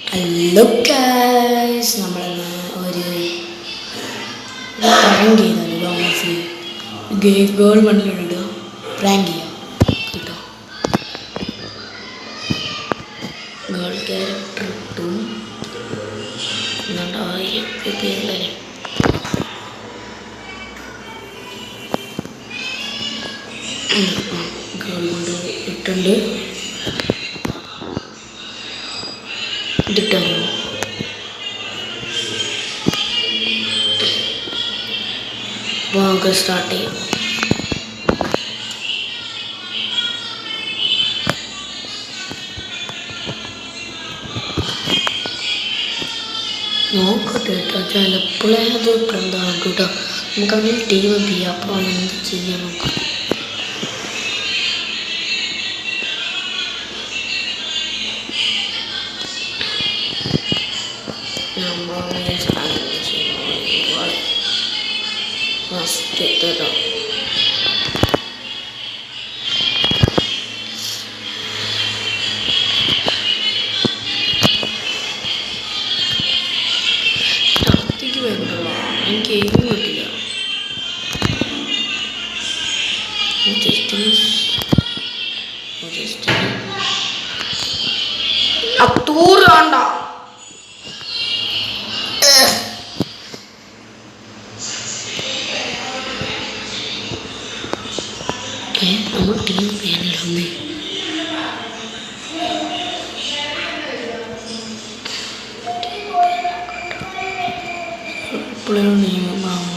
Hello guys, നമ്മളെന്ന് ഒരു prank ചെയ്താൽ ലോങ് ഓഫിൽ ഗേൾ മണ്ണിലിടുക, പ്രാങ്ക് ചെയ്യാം കേട്ടോ. ഗേൾ ക്യാരക്ടർ ഇട്ടും 1000 പേരുണ്ടായി. ഗേൾ കൊണ്ട് ഇട്ടുണ്ട് ഇതിട്ടോ. അപ്പോൾ നമുക്ക് സ്റ്റാർട്ട് ചെയ്യാം. നോക്കട്ടെ കേട്ടോ, ചിലപ്പോഴേ അത് എന്താകും കേട്ടോ. നമുക്കങ്ങനെ ടീം ചെയ്യാം. അപ്പോൾ എന്ത് ചെയ്യാൻ നോക്കാം. എനിക്ക് എഴുതി കിട്ടില്ല. അത്തൂറാണ്ട നമ്മൾ ടീം പേരിലൊന്നേ ഇപ്പോഴും നിയമമാവും.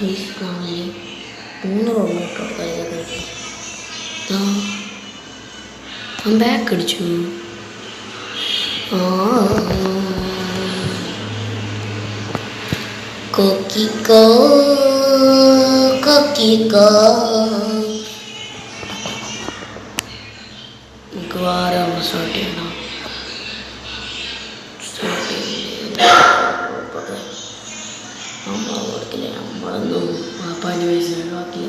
ിൽ 3 റോബോട്ടോ ബാക്ക് അടിച്ചു. കൊക്കിക്കോ കൊക്കിക്കോ നമുക്ക് വേറെ സ്റ്റാർട്ട് ചെയ്യണം. നമ്മളൊന്നും 15 വയസ്സ് ഒഴിവാക്കില്ല.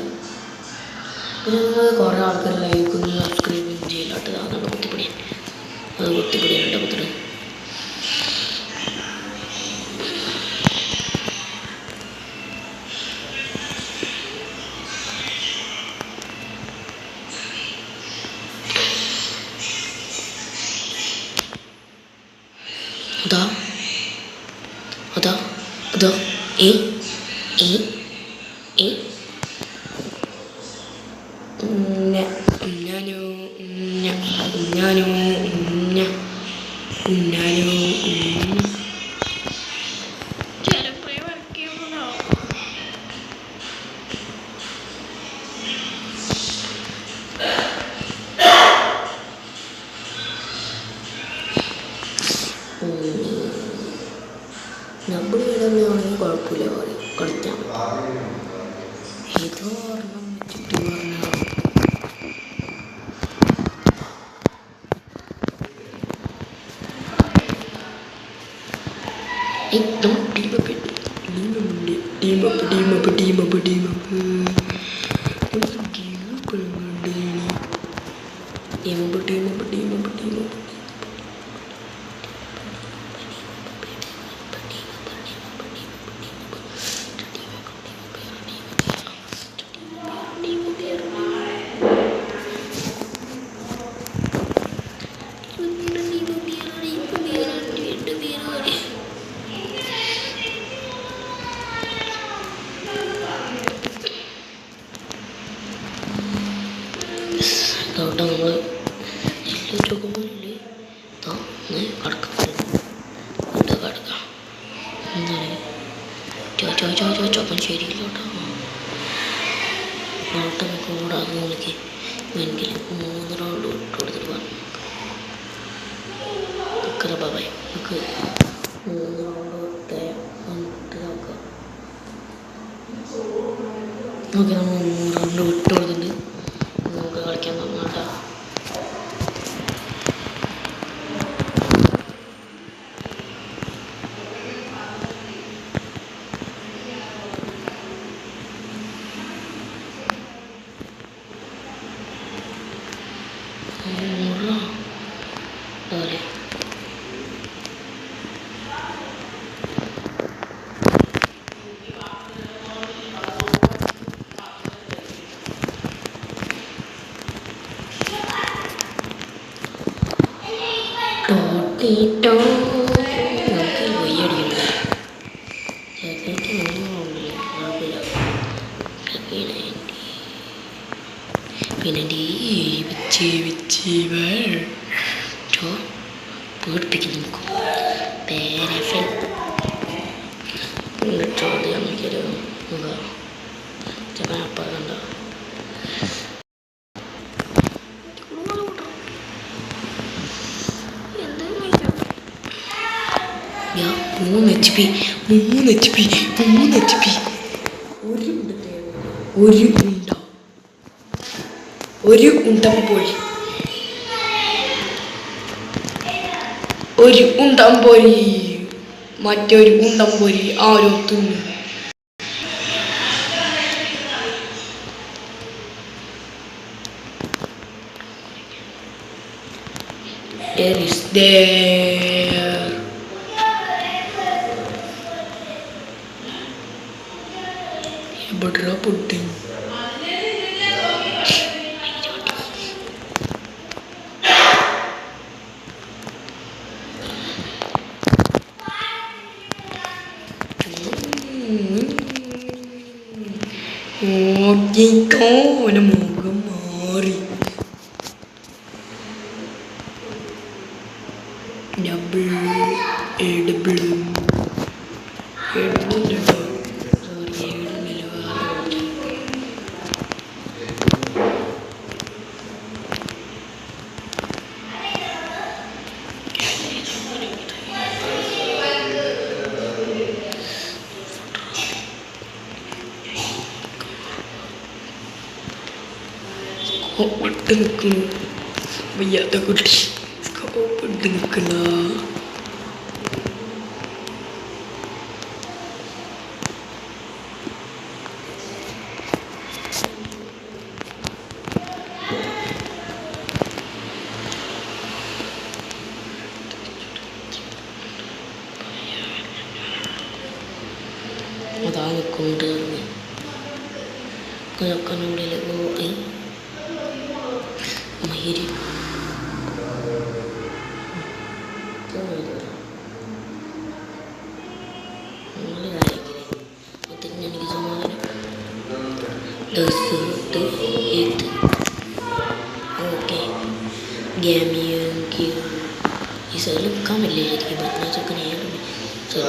പിന്നെ നമ്മൾ കുറേ ആൾക്കാർ ലൈക്കും സബ്സ്ക്രൈബും ചെയ്യലാട്ട്. അതാണ് കുത്തിപ്പിടി. അത് കുത്തിപ്പിടിയുണ്ട് കുത്തിട്ട് അതാ അതാ അതാ ഏ ഏ ഏ നമ്മൾ ഇടുന്നതാണെങ്കിൽ കുഴപ്പമില്ല, കളിക്കാം. ഏതോ ഒരെണ്ണം വെച്ചിട്ട് നമ്മൾ ചോക്കുമ്പോഴേ കടക്കാം കടക്കാം. എന്താണ് ചോപ്പം ശരിയില്ല കേട്ടോ. ഓട്ടം കൂടാതെ മൂളിക്ക് എങ്കിലും 3 റൗണ്ട് ഇട്ട് കൊടുത്തിട്ട് പറഞ്ഞു. Take care bye. നമുക്ക് 3 റൗണ്ട് വന്നിട്ട് നോക്കാം. ഓക്കെ, നമ്മൾ 3 റൗണ്ട് വിട്ട് കൊടുത്തിട്ടുണ്ട്. നമുക്ക് കളിക്കാൻ തുടങ്ങാം. നമുക്ക് വയ്യടിക്കണ്ട പിന്നെ പേടിപ്പിക്കും. നമുക്ക് പേരഫൻ ചോദ്യം നമുക്കൊരു ചിലപ്പോൾ അപ്പം കണ്ടോ മൂന്ന് HP ഒരു ഉണ്ടംപോഴി മറ്റൊരു ഉണ്ടംപോഴി ആരോ തിന്നു. എവിടെയാ പുഡിങ്? ഓനെ മുഖം മാറി. ഇട്ട് നിൽക്കുന്നു വയ്യാത്ത കുട്ടി. സ്കോപ്പ് ഇട്ട് നിൽക്കുന്ന അതാ നിൽക്കൊണ്ട് കിഴക്കനുള്ളിൽ പോയി മയിരി എനിക്ക് സമാധാനം. ഓക്കെ ഗാമിക്ക് ഈ സൈഡിൽ നിൽക്കാൻ പറ്റില്ല ശരിക്കും പറഞ്ഞ ചെക്കനെയാണ് ശരി.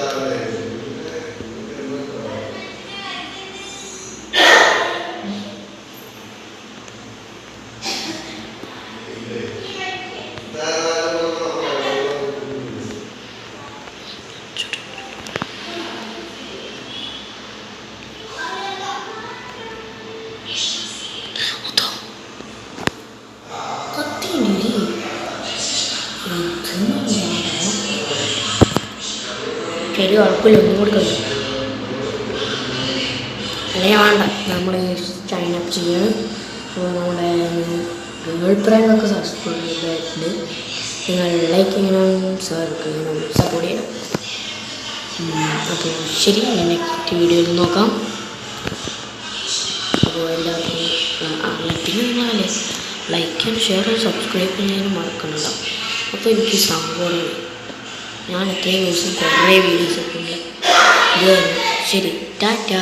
കുഴപ്പമില്ല, ഒന്നും കൂടി കളിച്ചു അല്ലേ വേണ്ട. നമ്മൾ സൈൻ അപ്പ് ചെയ്യണം. അപ്പോൾ നമ്മുടെ ഗൂഗിൾ പ്രാങ്കൊക്കെ സക്സസ്ഫുൾ ചെയ്തിട്ടുണ്ട്. നിങ്ങൾ ലൈക്ക് ചെയ്യണം, സപ്പോർട്ട് ചെയ്യണം. അപ്പോൾ ശരി, നെക്സ്റ്റ് വീഡിയോയിൽ നോക്കാം. അപ്പോൾ എല്ലാവർക്കും പിന്നെ നിങ്ങളല്ലേ ലൈക്ക് ചെയ്യാൻ ഷെയർ സബ്സ്ക്രൈബ് ചെയ്യാനും മറക്കണല്ലോ. അപ്പോൾ എനിക്ക് സങ്കടം. ഞാൻ എത്രയും ദിവസം കുറേ വീഡിയോസൊക്കെ ഉണ്ട്. ശരി, ടാറ്റാ.